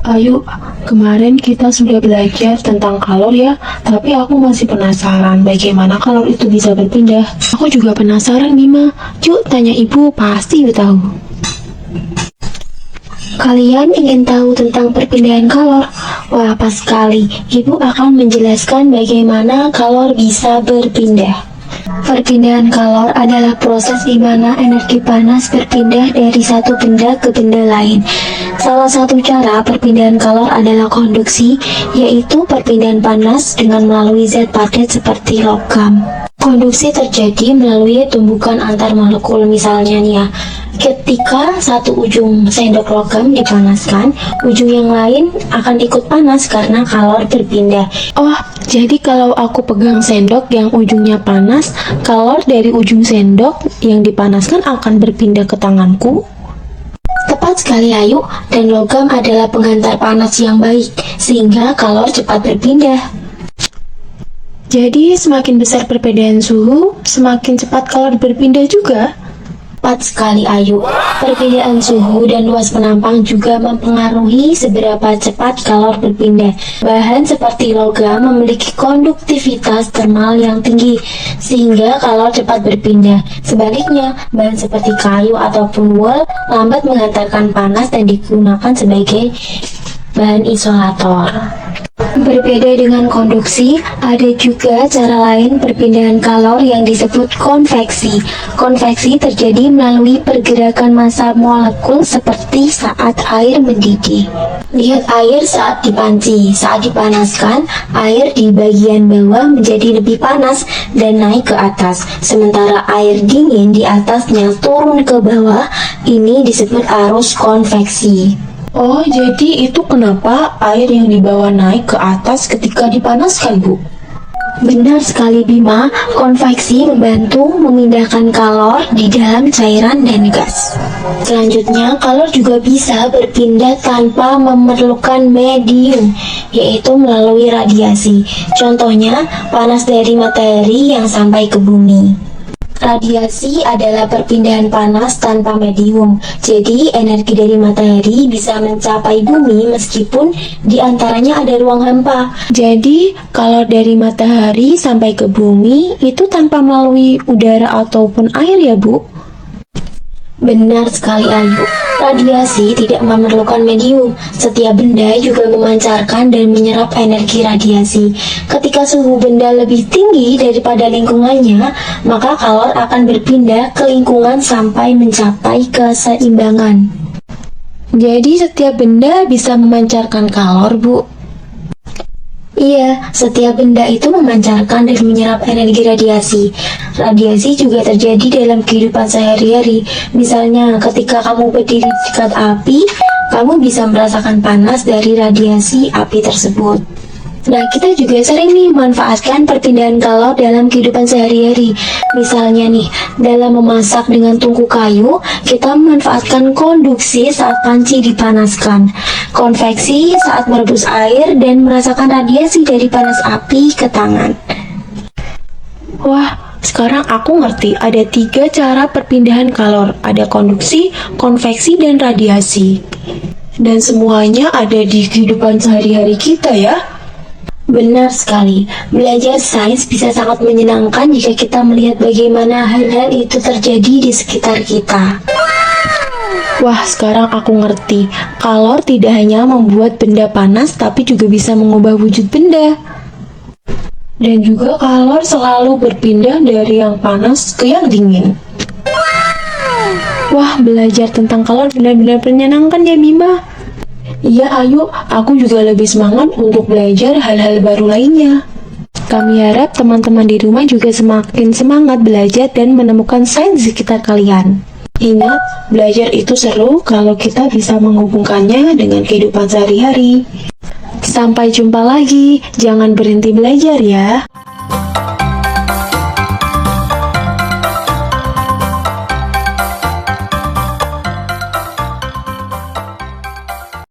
Ayo, kemarin kita sudah belajar tentang kalor ya, tapi aku masih penasaran bagaimana kalor itu bisa berpindah. Aku juga penasaran, Bima. Yuk tanya ibu, pasti ibu tahu. Kalian ingin tahu tentang perpindahan kalor? Wah, pas sekali. Ibu akan menjelaskan bagaimana kalor bisa berpindah. Perpindahan kalor adalah proses di mana energi panas berpindah dari satu benda ke benda lain. Salah satu cara perpindahan kalor adalah konduksi, yaitu perpindahan panas dengan melalui zat padat seperti logam. Konduksi terjadi melalui tumbukan antar molekul, misalnya nih ya. Ketika satu ujung sendok logam dipanaskan, ujung yang lain akan ikut panas karena kalor berpindah. Oh, jadi kalau aku pegang sendok yang ujungnya panas, kalor dari ujung sendok yang dipanaskan akan berpindah ke tanganku? Tepat sekali Ayu, dan logam adalah penghantar panas yang baik, sehingga kalor cepat berpindah. Jadi semakin besar perbedaan suhu, semakin cepat kalor berpindah juga? Tepat sekali Ayu, perbedaan suhu dan luas penampang juga mempengaruhi seberapa cepat kalor berpindah. Bahan seperti logam memiliki konduktivitas termal yang tinggi, sehingga kalor cepat berpindah. Sebaliknya, bahan seperti kayu ataupun wool lambat menghantarkan panas dan digunakan sebagai bahan isolator. Berbeda dengan konduksi, ada juga cara lain perpindahan kalor yang disebut konveksi. Konveksi terjadi melalui pergerakan massa molekul seperti saat air mendidih. Lihat air saat dipanci. Saat dipanaskan, air di bagian bawah menjadi lebih panas dan naik ke atas. Sementara air dingin di atasnya turun ke bawah. Ini disebut arus konveksi. Oh, jadi itu kenapa air yang dibawa naik ke atas ketika dipanaskan, Bu? Benar sekali Bima, konveksi membantu memindahkan kalor di dalam cairan dan gas. Selanjutnya, kalor juga bisa berpindah tanpa memerlukan medium, yaitu melalui radiasi. Contohnya, panas dari matahari yang sampai ke bumi. Radiasi adalah perpindahan panas tanpa medium. Jadi, energi dari matahari bisa mencapai bumi meskipun di antaranya ada ruang hampa. Jadi, kalau dari matahari sampai ke bumi itu tanpa melalui udara ataupun air ya, Bu? Benar sekali Ayu, radiasi tidak memerlukan medium. Setiap benda juga memancarkan dan menyerap energi radiasi. Ketika suhu benda lebih tinggi daripada lingkungannya, maka kalor akan berpindah ke lingkungan sampai mencapai keseimbangan. Jadi setiap benda bisa memancarkan kalor, Bu? Iya, setiap benda itu memancarkan dan menyerap energi radiasi. Radiasi juga terjadi dalam kehidupan sehari-hari. Misalnya, ketika kamu berdiri di dekat api, kamu bisa merasakan panas dari radiasi api tersebut. Nah, kita juga sering nih memanfaatkan perpindahan kalor dalam kehidupan sehari-hari. Misalnya nih, dalam memasak dengan tungku kayu, kita memanfaatkan konduksi saat panci dipanaskan, konveksi saat merebus air, dan merasakan radiasi dari panas api ke tangan. Wah, sekarang aku ngerti ada 3 cara perpindahan kalor. Ada konduksi, konveksi, dan radiasi. Dan semuanya ada di kehidupan sehari-hari kita ya. Benar sekali, belajar sains bisa sangat menyenangkan jika kita melihat bagaimana hal-hal itu terjadi di sekitar kita. Wah, sekarang aku ngerti. Kalor tidak hanya membuat benda panas, tapi juga bisa mengubah wujud benda. Dan juga kalor selalu berpindah dari yang panas ke yang dingin. Wah, belajar tentang kalor benar-benar menyenangkan ya, Bima. Iya, ayo, aku juga lebih semangat untuk belajar hal-hal baru lainnya. Kami harap teman-teman di rumah juga semakin semangat belajar dan menemukan sains di sekitar kalian. Ingat, belajar itu seru kalau kita bisa menghubungkannya dengan kehidupan sehari-hari. Sampai jumpa lagi, jangan berhenti belajar ya.